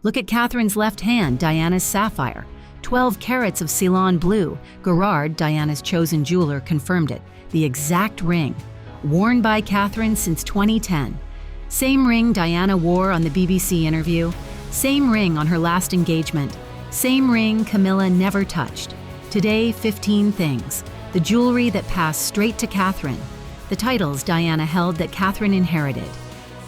Look at Catherine's left hand, Diana's sapphire. 12 carats of Ceylon blue. Garrard, Diana's chosen jeweler, confirmed it. The exact ring. Worn by Catherine since 2010. Same ring Diana wore on the BBC interview. Same ring on her last engagement. Same ring Camilla never touched. Today, 15 things. The jewelry that passed straight to Catherine. The titles Diana held that Catherine inherited.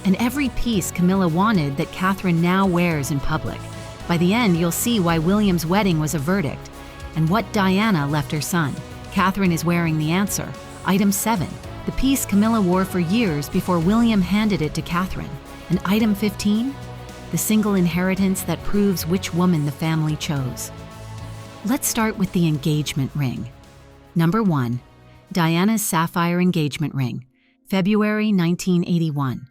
And every piece Camilla wanted that Catherine now wears in public. By the end, you'll see why William's wedding was a verdict, and what Diana left her son. Catherine is wearing the answer. Item 7, the piece Camilla wore for years before William handed it to Catherine. And item 15, the single inheritance that proves which woman the family chose. Let's start with the engagement ring. Number 1, Diana's Sapphire Engagement Ring, February 1981.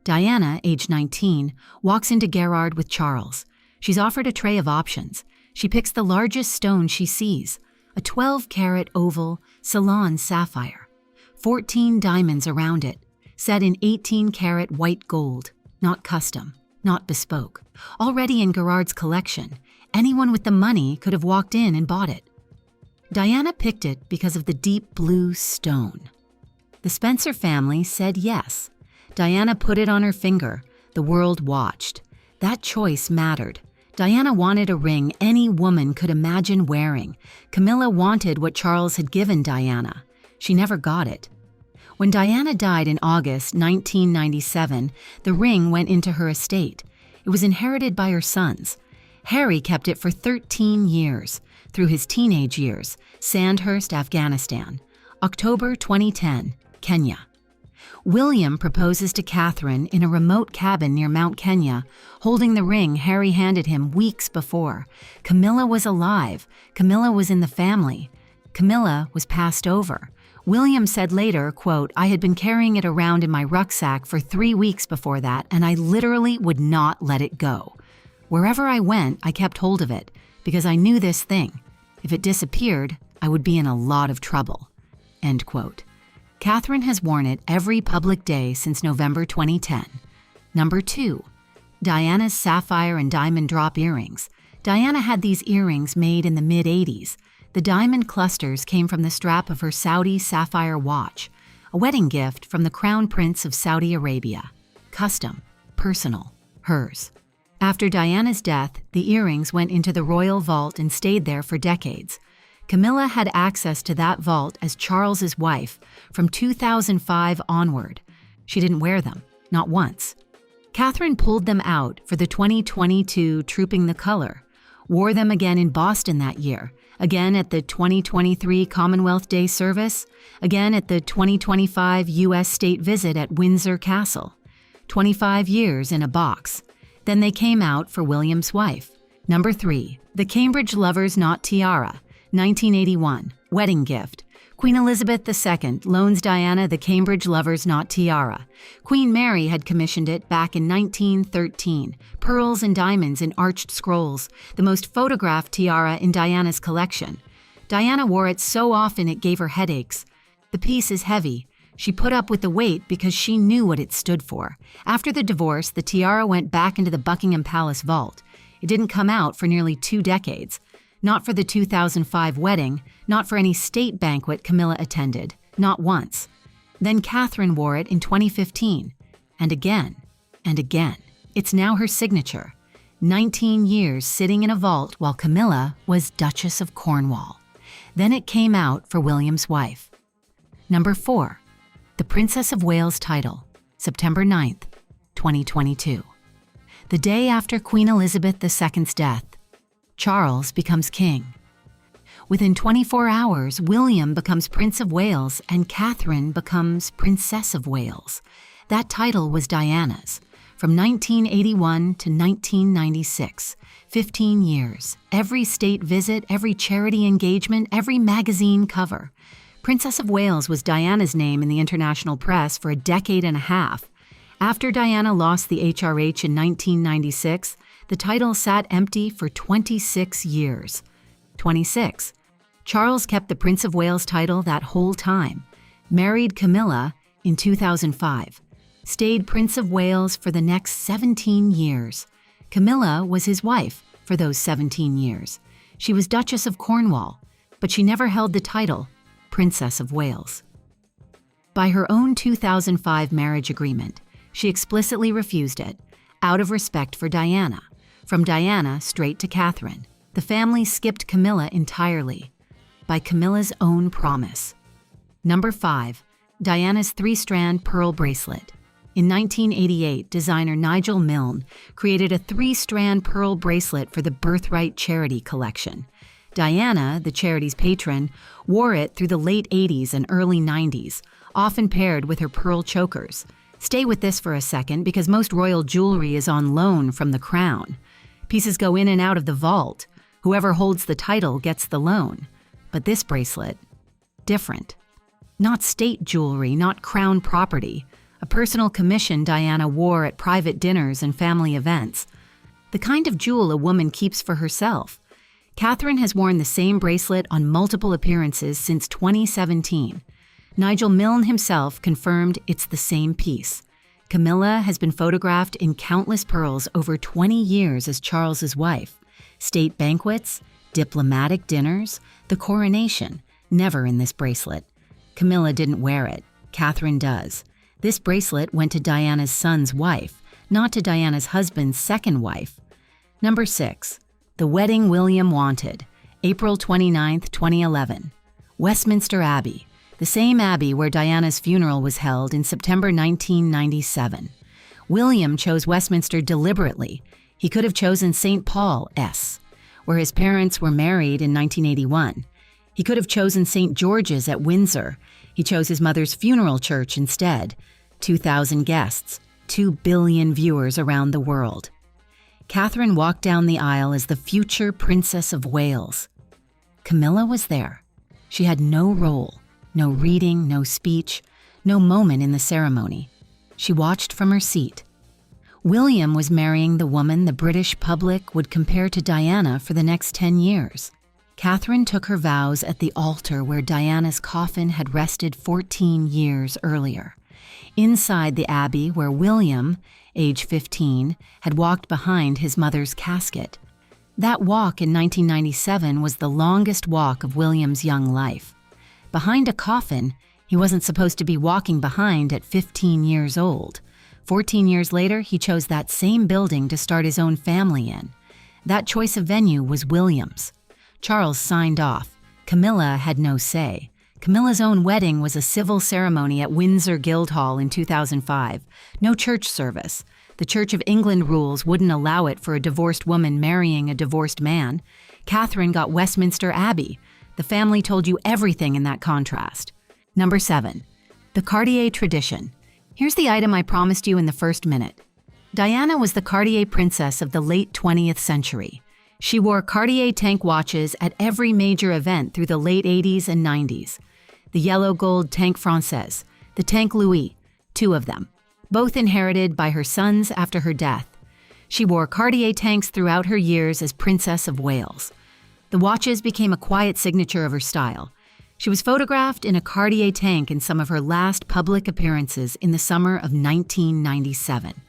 Diana, age 19, walks into Garrard with Charles. She's offered a tray of options. She picks the largest stone she sees, a 12-carat oval Ceylon sapphire. 14 diamonds around it, set in 18-carat white gold, not custom, not bespoke. Already in Garrard's collection, anyone with the money could have walked in and bought it. Diana picked it because of the deep blue stone. The Spencer family said yes. Diana put it on her finger. The world watched. That choice mattered. Diana wanted a ring any woman could imagine wearing. Camilla wanted what Charles had given Diana. She never got it. When Diana died in August 1997, the ring went into her estate. It was inherited by her sons. Harry kept it for 13 years, through his teenage years, Sandhurst, Afghanistan. October 2010, Kenya. William proposes to Catherine in a remote cabin near Mount Kenya, holding the ring Harry handed him weeks before. Camilla was alive. Camilla was in the family. Camilla was passed over. William said later, quote, "I had been carrying it around in my rucksack for 3 weeks before that, and I literally would not let it go. Wherever I went, I kept hold of it, because I knew this thing. If it disappeared, I would be in a lot of trouble." End quote. Catherine has worn it every public day since November 2010. Number 2, Diana's sapphire and diamond drop earrings. Diana had these earrings made in the mid-'80s. The diamond clusters came from the strap of her Saudi sapphire watch, a wedding gift from the Crown Prince of Saudi Arabia. Custom, personal, hers. After Diana's death, the earrings went into the royal vault and stayed there for decades. Camilla had access to that vault as Charles's wife from 2005 onward. She didn't wear them, not once. Catherine pulled them out for the 2022 Trooping the Color, wore them again in Boston that year, again at the 2023 Commonwealth Day service, again at the 2025 U.S. state visit at Windsor Castle. 25 years in a box. Then they came out for William's wife. Number 3, the Cambridge Lovers Knot Tiara, 1981, wedding gift. Queen Elizabeth II loans Diana the Cambridge Lovers Knot Tiara. Queen Mary had commissioned it back in 1913. Pearls and diamonds in arched scrolls, the most photographed tiara in Diana's collection. Diana wore it so often it gave her headaches. The piece is heavy. She put up with the weight because she knew what it stood for. After the divorce, the tiara went back into the Buckingham Palace vault. It didn't come out for nearly 2 decades. Not for the 2005 wedding, not for any state banquet Camilla attended, not once. Then Catherine wore it in 2015, and again, and again. It's now her signature. 19 years sitting in a vault while Camilla was Duchess of Cornwall. Then it came out for William's wife. Number 4, the Princess of Wales title, September 9th, 2022. The day after Queen Elizabeth II's death, Charles becomes king. Within 24 hours, William becomes Prince of Wales and Catherine becomes Princess of Wales. That title was Diana's. From 1981 to 1996, 15 years, every state visit, every charity engagement, every magazine cover. Princess of Wales was Diana's name in the international press for a decade and a half. After Diana lost the HRH in 1996, the title sat empty for 26 years. 26. Charles kept the Prince of Wales title that whole time, married Camilla in 2005, stayed Prince of Wales for the next 17 years. Camilla was his wife for those 17 years. She was Duchess of Cornwall, but she never held the title Princess of Wales. By her own 2005 marriage agreement, she explicitly refused it, out of respect for Diana. From Diana straight to Catherine, the family skipped Camilla entirely, by Camilla's own promise. Number 5. Diana's 3-strand pearl bracelet. In 1988, designer Nigel Milne created a 3-strand pearl bracelet for the Birthright charity collection. Diana, the charity's patron, wore it through the late 80s and early 90s, often paired with her pearl chokers. Stay with this for a second because most royal jewelry is on loan from the crown. Pieces go in and out of the vault. Whoever holds the title gets the loan. But this bracelet, different. Not state jewelry, not crown property. A personal commission Diana wore at private dinners and family events. The kind of jewel a woman keeps for herself. Catherine has worn the same bracelet on multiple appearances since 2017. Nigel Milne himself confirmed it's the same piece. Camilla has been photographed in countless pearls over 20 years as Charles's wife. State banquets, diplomatic dinners, the coronation, never in this bracelet. Camilla didn't wear it. Catherine does. This bracelet went to Diana's son's wife, not to Diana's husband's second wife. Number 6. The Wedding William Wanted, April 29, 2011. Westminster Abbey, the same abbey where Diana's funeral was held in September 1997. William chose Westminster deliberately. He could have chosen St. Paul S, where his parents were married in 1981. He could have chosen St. George's at Windsor. He chose his mother's funeral church instead. 2,000 guests, 2 billion viewers around the world. Catherine walked down the aisle as the future Princess of Wales. Camilla was there. She had no role, no reading, no speech, no moment in the ceremony. She watched from her seat. William was marrying the woman the British public would compare to Diana for the next 10 years. Catherine took her vows at the altar where Diana's coffin had rested 14 years earlier. Inside the abbey where William, age 15, had walked behind his mother's casket. That walk in 1997 was the longest walk of William's young life. Behind a coffin, he wasn't supposed to be walking behind at 15 years old. 14 years later, he chose that same building to start his own family in. That choice of venue was William's. Charles signed off. Camilla had no say. Camilla's own wedding was a civil ceremony at Windsor Guildhall in 2005. No church service. The Church of England rules wouldn't allow it for a divorced woman marrying a divorced man. Catherine got Westminster Abbey. The family told you everything in that contrast. Number 7. The Cartier tradition. Here's the item I promised you in the first minute. Diana was the Cartier princess of the late 20th century. She wore Cartier tank watches at every major event through the late 80s and 90s. The yellow gold Tank Française, the Tank Louis, 2 of them, both inherited by her sons after her death. She wore Cartier tanks throughout her years as Princess of Wales. The watches became a quiet signature of her style. She was photographed in a Cartier tank in some of her last public appearances in the summer of 1997.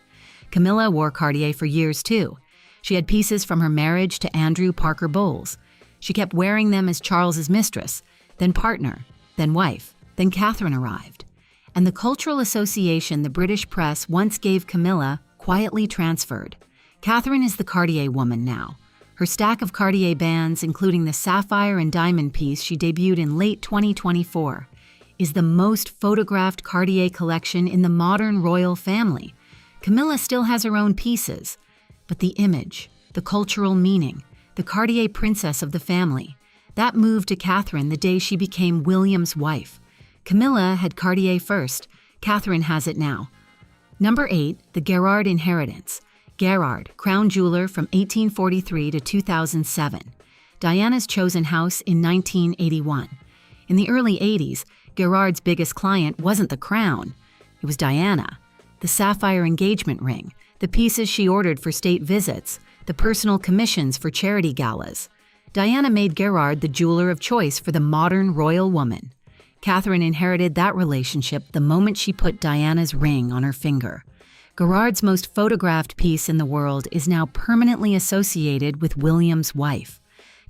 Camilla wore Cartier for years too. She had pieces from her marriage to Andrew Parker Bowles. She kept wearing them as Charles's mistress, then partner, then wife, then Catherine arrived. And the cultural association the British press once gave Camilla quietly transferred. Catherine is the Cartier woman now. Her stack of Cartier bands, including the sapphire and diamond piece she debuted in late 2024, is the most photographed Cartier collection in the modern royal family. Camilla still has her own pieces, but the image, the cultural meaning, the Cartier princess of the family, that moved to Catherine the day she became William's wife. Camilla had Cartier first. Catherine has it now. Number 8, the Garrard inheritance. Garrard, crown jeweler from 1843 to 2007. Diana's chosen house in 1981. In the early 80s, Garrard's biggest client wasn't the crown. It was Diana. The Sapphire Engagement Ring, the pieces she ordered for state visits, the personal commissions for charity galas. Diana made Garrard the jeweler of choice for the modern royal woman. Catherine inherited that relationship the moment she put Diana's ring on her finger. Garrard's most photographed piece in the world is now permanently associated with William's wife.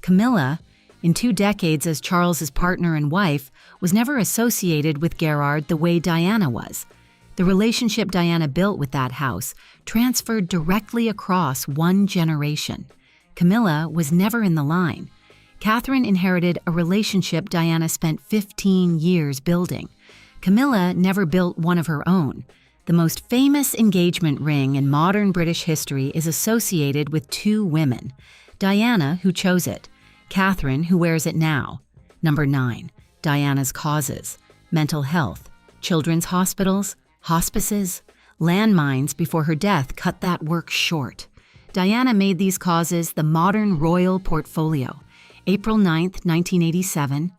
Camilla, in 2 decades as Charles's partner and wife, was never associated with Garrard the way Diana was. The relationship Diana built with that house transferred directly across 1 generation. Camilla was never in the line. Catherine inherited a relationship Diana spent 15 years building. Camilla never built one of her own. The most famous engagement ring in modern British history is associated with 2 women. Diana, who chose it. Catherine, who wears it now. Number 9. Diana's causes. Mental health. Children's hospitals. Hospices. Landmines before her death cut that work short. Diana made these causes the modern royal portfolio. April 9, 1987.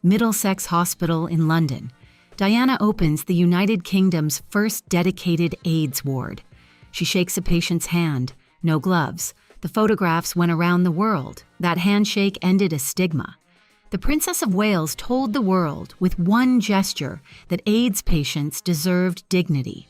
Middlesex Hospital in London. Diana opens the United Kingdom's first dedicated AIDS ward. She shakes a patient's hand. No gloves. The photographs went around the world. That handshake ended a stigma. The Princess of Wales told the world with one gesture that AIDS patients deserved dignity.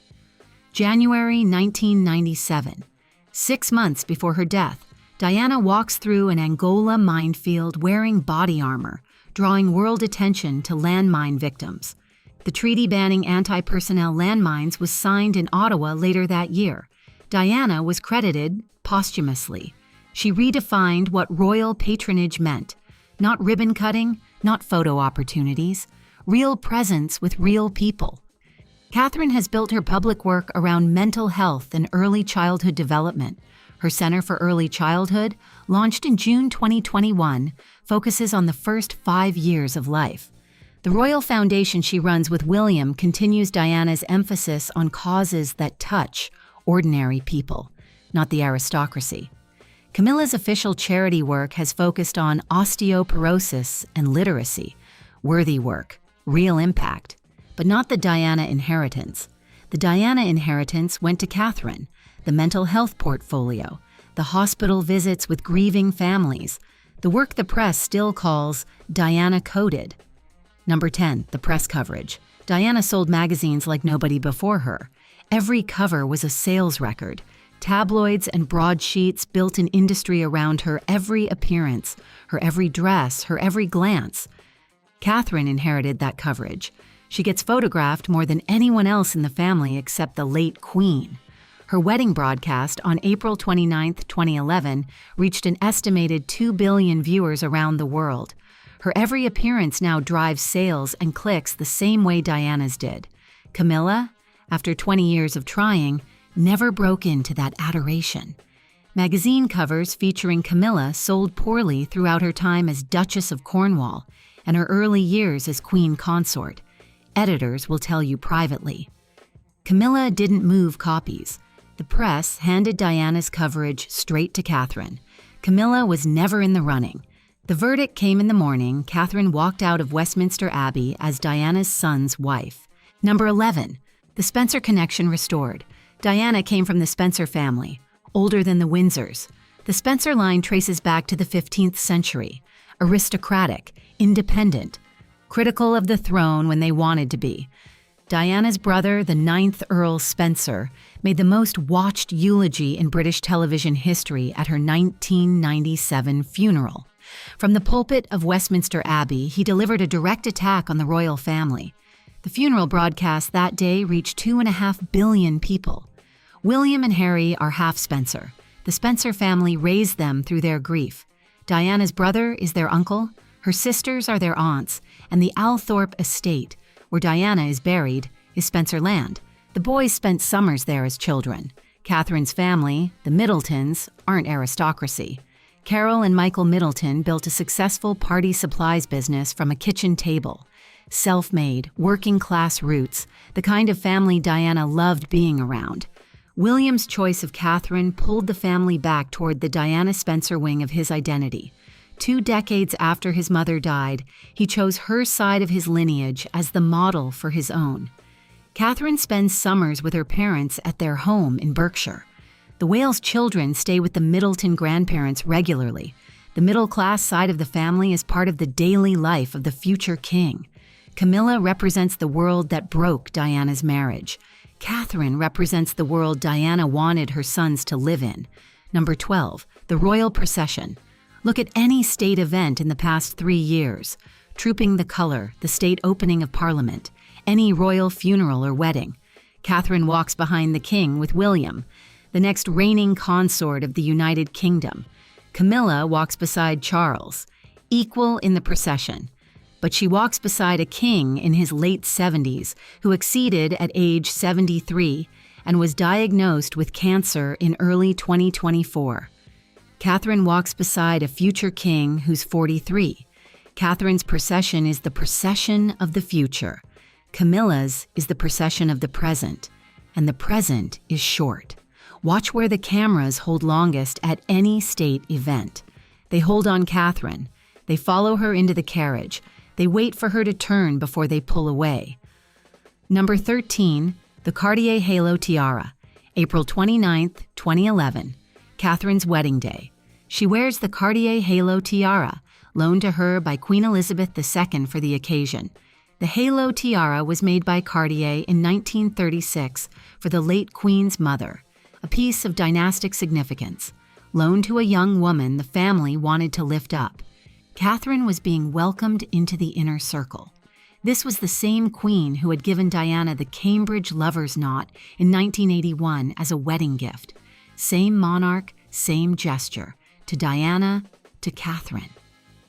January 1997. 6 months before her death, Diana walks through an Angola minefield wearing body armor, drawing world attention to landmine victims. The treaty banning anti-personnel landmines was signed in Ottawa later that year. Diana was credited posthumously. She redefined what royal patronage meant. Not ribbon cutting, not photo opportunities. Real presence with real people. Catherine has built her public work around mental health and early childhood development. Her Center for Early Childhood, launched in June 2021, focuses on the first 5 years of life. The Royal Foundation she runs with William continues Diana's emphasis on causes that touch ordinary people, not the aristocracy. Camilla's official charity work has focused on osteoporosis and literacy, worthy work, real impact, but not the Diana inheritance. The Diana inheritance went to Catherine, the mental health portfolio, the hospital visits with grieving families, the work the press still calls Diana-coded. Number 10, the press coverage. Diana sold magazines like nobody before her. Every cover was a sales record. Tabloids and broadsheets built an industry around her every appearance, her every dress, her every glance. Catherine inherited that coverage. She gets photographed more than anyone else in the family except the late Queen. Her wedding broadcast on April 29, 2011, reached an estimated 2 billion viewers around the world. Her every appearance now drives sales and clicks the same way Diana's did. Camilla, after 20 years of trying, never broke into that adoration. Magazine covers featuring Camilla sold poorly throughout her time as Duchess of Cornwall and her early years as Queen Consort. Editors will tell you privately. Camilla didn't move copies. The press handed Diana's coverage straight to Catherine. Camilla was never in the running. The verdict came in the morning. Catherine walked out of Westminster Abbey as Diana's son's wife. Number 11. The Spencer connection restored. Diana came from the Spencer family, older than the Windsors. The Spencer line traces back to the 15th century. Aristocratic, independent, critical of the throne when they wanted to be. Diana's brother, the 9th Earl Spencer, made the most watched eulogy in British television history at her 1997 funeral. From the pulpit of Westminster Abbey, he delivered a direct attack on the royal family. The funeral broadcast that day reached 2.5 billion people. William and Harry are half Spencer. The Spencer family raised them through their grief. Diana's brother is their uncle, her sisters are their aunts, and the Althorpe estate, where Diana is buried, is Spencer land. The boys spent summers there as children. Catherine's family, the Middletons, aren't aristocracy. Carol and Michael Middleton built a successful party supplies business from a kitchen table. Self-made, working-class roots, the kind of family Diana loved being around. William's choice of Catherine pulled the family back toward the Diana Spencer wing of his identity. 2 decades after his mother died, he chose her side of his lineage as the model for his own. Catherine spends summers with her parents at their home in Berkshire. The Wales children stay with the Middleton grandparents regularly. The middle-class side of the family is part of the daily life of the future king. Camilla represents the world that broke Diana's marriage. Catherine represents the world Diana wanted her sons to live in. Number 12, the royal procession. Look at any state event in the past 3 years. Trooping the Colour, the state opening of Parliament, any royal funeral or wedding. Catherine walks behind the king with William, the next reigning consort of the United Kingdom. Camilla walks beside Charles, equal in the procession. But she walks beside a king in his late 70s who exceeded at age 73 and was diagnosed with cancer in early 2024. Catherine walks beside a future king who's 43. Catherine's procession is the procession of the future. Camilla's is the procession of the present, and the present is short. Watch where the cameras hold longest at any state event. They hold on Catherine. They follow her into the carriage. They wait for her to turn before they pull away. Number 13, the Cartier Halo Tiara, April 29, 2011, Catherine's wedding day. She wears the Cartier Halo Tiara, loaned to her by Queen Elizabeth II for the occasion. The Halo Tiara was made by Cartier in 1936 for the late Queen's mother, a piece of dynastic significance. Loaned to a young woman the family wanted to lift up. Catherine was being welcomed into the inner circle. This was the same queen who had given Diana the Cambridge Lover's Knot in 1981 as a wedding gift. Same monarch, same gesture. To Diana, to Catherine.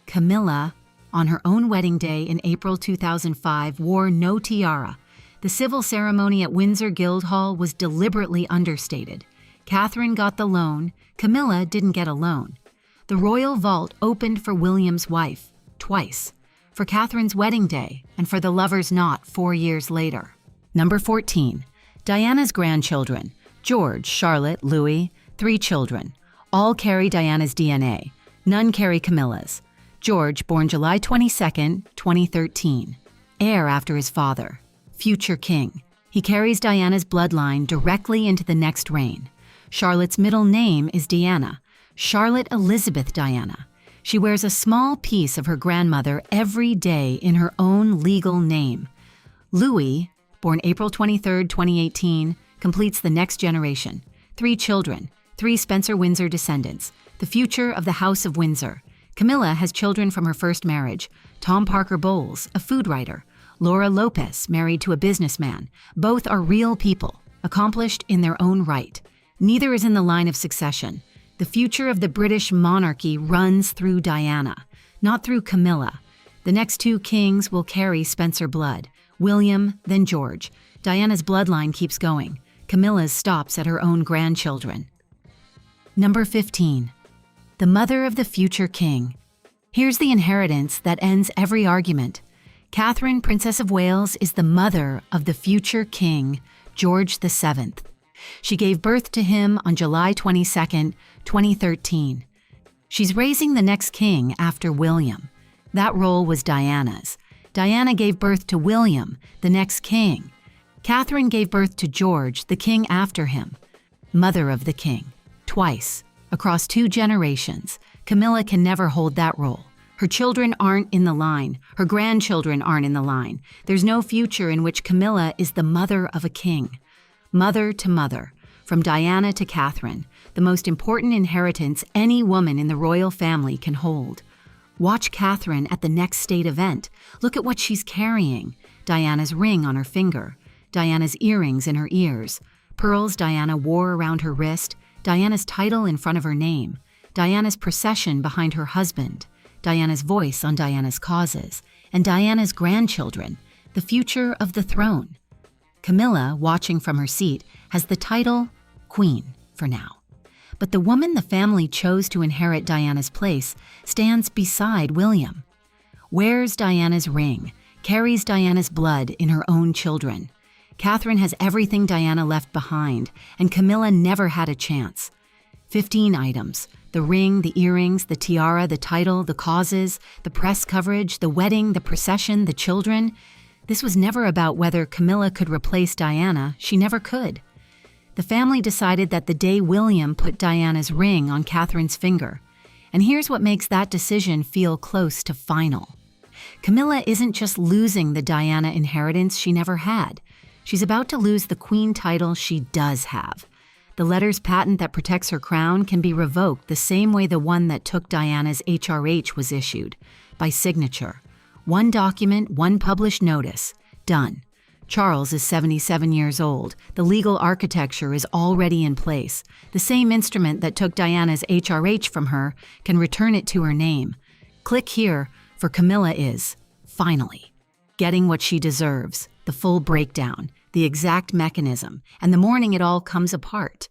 Camilla, on her own wedding day in April 2005, wore no tiara. The civil ceremony at Windsor Guildhall was deliberately understated. Catherine got the loan, Camilla didn't get a loan. The royal vault opened for William's wife, twice, for Catherine's wedding day and for the Lover's Knot 4 years later. Number 14, Diana's grandchildren, George, Charlotte, Louis, 3 children. All carry Diana's DNA. None carry Camilla's. George, born July 22, 2013. Heir after his father. Future king. He carries Diana's bloodline directly into the next reign. Charlotte's middle name is Diana. Charlotte Elizabeth Diana. She wears a small piece of her grandmother every day in her own legal name. Louis, born April 23, 2018, completes the next generation. 3 children, 3 Spencer Windsor descendants, the future of the House of Windsor. Camilla has children from her first marriage. Tom Parker Bowles, a food writer. Laura Lopez, married to a businessman. Both are real people, accomplished in their own right. Neither is in the line of succession. The future of the British monarchy runs through Diana, not through Camilla. The next 2 kings will carry Spencer blood. William, then George. Diana's bloodline keeps going. Camilla's stops at her own grandchildren. Number 15. The mother of the future king. Here's the inheritance that ends every argument. Catherine, Princess of Wales, is the mother of the future king, George VII. She gave birth to him on July 22, 2013. She's raising the next king after William. That role was Diana's. Diana gave birth to William, the next king. Catherine gave birth to George, the king after him. Mother of the king. Twice, across 2 generations. Camilla can never hold that role. Her children aren't in the line. Her grandchildren aren't in the line. There's no future in which Camilla is the mother of a king. Mother to mother, from Diana to Catherine, the most important inheritance any woman in the royal family can hold. Watch Catherine at the next state event. Look at what she's carrying. Diana's ring on her finger. Diana's earrings in her ears. Pearls Diana wore around her wrist. Diana's title in front of her name. Diana's procession behind her husband. Diana's voice on Diana's causes. And Diana's grandchildren, the future of the throne. Camilla, watching from her seat, has the title Queen for now. But the woman the family chose to inherit Diana's place stands beside William. Wears Diana's ring, carries Diana's blood in her own children. Catherine has everything Diana left behind, and Camilla never had a chance. 15 items: the ring, the earrings, the tiara, the title, the causes, the press coverage, the wedding, the procession, the children. This was never about whether Camilla could replace Diana. She never could. The family decided that the day William put Diana's ring on Catherine's finger. And here's what makes that decision feel close to final. Camilla isn't just losing the Diana inheritance she never had. She's about to lose the queen title she does have. The letter's patent that protects her crown can be revoked the same way the one that took Diana's HRH was issued, by signature. One document, one published notice. Done. Charles is 77 years old. The legal architecture is already in place. The same instrument that took Diana's HRH from her can return it to her name. Click here, for Camilla is, finally, getting what she deserves, the full breakdown, the exact mechanism, and the morning it all comes apart.